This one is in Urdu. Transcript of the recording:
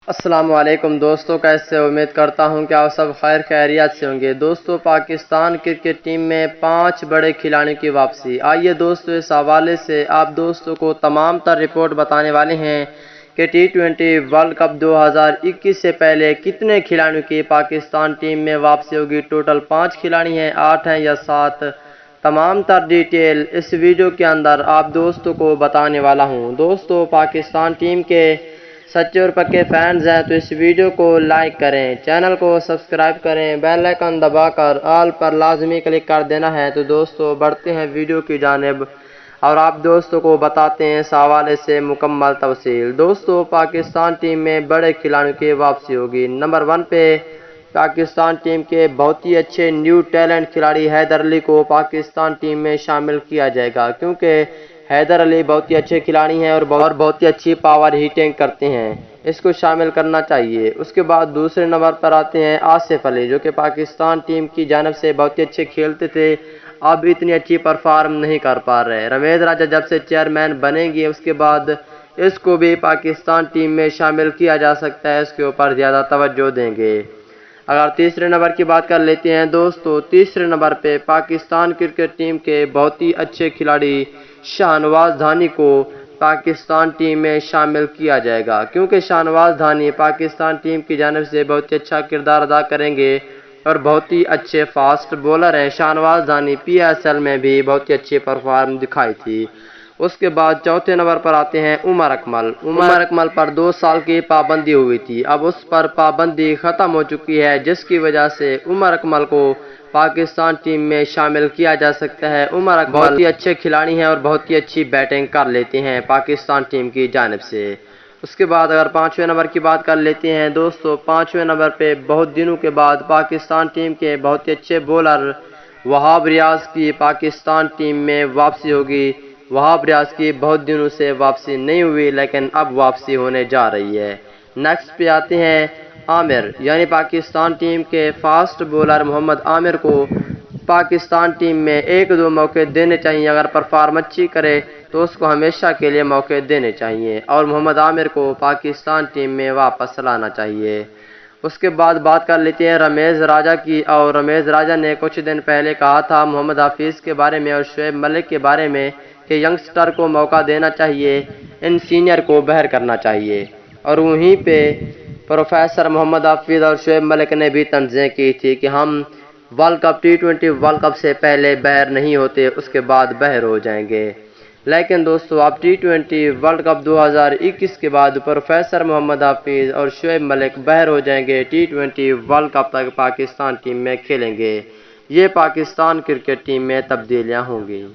السلام علیکم دوستوں، کیسے امید کرتا ہوں کہ آپ سب خیر خیریت سے ہوں گے۔ دوستوں، پاکستان کرکٹ ٹیم میں 5 بڑے کھلاڑیوں کی واپسی۔ آئیے دوستوں، اس حوالے سے آپ دوستوں کو تمام تر رپورٹ بتانے والے ہیں کہ ٹی20 ورلڈ کپ 2021 سے پہلے کتنے کھلاڑیوں کی پاکستان ٹیم میں واپسی ہوگی۔ ٹوٹل 5 کھلاڑی ہیں، 8 ہیں یا 7، تمام تر ڈیٹیل اس ویڈیو کے اندر آپ دوستوں کو بتانے والا ہوں۔ دوستوں، پاکستان ٹیم کے سچے اور پکے فینز ہیں تو اس ویڈیو کو لائک کریں، چینل کو سبسکرائب کریں، بیل آئیکن دبا کر آل پر لازمی کلک کر دینا ہے۔ تو دوستوں، بڑھتے ہیں ویڈیو کی جانب اور آپ دوستوں کو بتاتے ہیں اس حوالے سے مکمل تفصیل۔ دوستوں، پاکستان ٹیم میں بڑے کھلاڑیوں کی واپسی ہوگی۔ نمبر 1 پہ پاکستان ٹیم کے بہت ہی اچھے نیو ٹیلنٹ کھلاڑی حیدر علی کو پاکستان ٹیم میں شامل کیا جائے گا، کیونکہ حیدر علی بہت ہی اچھے کھلاڑی ہیں اور بہت ہی اچھی پاور ہیٹنگ کرتے ہیں، اس کو شامل کرنا چاہیے۔ اس کے بعد دوسرے نمبر پر آتے ہیں آصف علی، جو کہ پاکستان ٹیم کی جانب سے بہت ہی اچھے کھیلتے تھے، اب اتنی اچھی پرفارم نہیں کر پا رہے۔ رمیز راجہ جب سے چیئرمین بنیں گے اس کے بعد اس کو بھی پاکستان ٹیم میں شامل کیا جا سکتا ہے، اس کے اوپر زیادہ توجہ دیں گے۔ اگر تیسرے نمبر کی بات کر لیتے ہیں دوستو، تیسرے نمبر پہ پاکستان کرکٹ ٹیم کے بہت ہی اچھے کھلاڑی شاہنواز دھانی کو پاکستان ٹیم میں شامل کیا جائے گا، کیونکہ شاہنواز دھانی پاکستان ٹیم کی جانب سے بہت ہی اچھا کردار ادا کریں گے اور بہت ہی اچھے فاسٹ بولر ہیں۔ شاہنواز دھانی PSL میں بھی بہت ہی اچھی پرفارم دکھائی تھی۔ اس کے بعد چوتھے نمبر پر آتے ہیں عمر اکمل۔ عمر اکمل پر 2 سال کی پابندی ہوئی تھی، اب اس پر پابندی ختم ہو چکی ہے، جس کی وجہ سے عمر اکمل کو پاکستان ٹیم میں شامل کیا جا سکتا ہے۔ عمر اکمل بہت ہی اچھے کھلاڑی ہیں اور بہت ہی اچھی بیٹنگ کر لیتے ہیں پاکستان ٹیم کی جانب سے۔ اس کے بعد اگر 5ویں نمبر کی بات کر لیتے ہیں دوستو، 5ویں نمبر پہ بہت دنوں کے بعد پاکستان ٹیم کے بہت ہی اچھے بولر وہاب ریاض کی پاکستان ٹیم میں واپسی ہوگی۔ وہاب ریاض کی بہت دنوں سے واپسی نہیں ہوئی، لیکن اب واپسی ہونے جا رہی ہے۔ نیکسٹ پہ آتے ہیں عامر، یعنی پاکستان ٹیم کے فاسٹ بولر محمد عامر کو پاکستان ٹیم میں 1-2 موقع دینے چاہیے۔ اگر پرفارم اچھی کرے تو اس کو ہمیشہ کے لیے موقع دینے چاہیے اور محمد عامر کو پاکستان ٹیم میں واپس لانا چاہیے۔ اس کے بعد بات کر لیتے ہیں رمیز راجہ کی، اور رمیز راجہ نے کچھ دن پہلے کہا تھا محمد حفیظ کے بارے میں اور شعیب ملک کے بارے میں کہ ینگسٹر کو موقع دینا چاہیے، ان سینئر کو بہر کرنا چاہیے، اور وہیں پہ پروفیسر محمد حفیظ اور شعیب ملک نے بھی تنظیم کی تھی کہ ہم ورلڈ کپ ٹی20 ورلڈ کپ سے پہلے بہر نہیں ہوتے، اس کے بعد بہر ہو جائیں گے۔ لیکن دوستو، اب ٹی20 ورلڈ کپ 2021 کے بعد پروفیسر محمد حفیظ اور شعیب ملک بہر ہو جائیں گے، ٹی20 ورلڈ کپ تک پاکستان ٹیم میں کھیلیں گے۔ یہ پاکستان کرکٹ ٹیم میں تبدیلیاں ہوں گی۔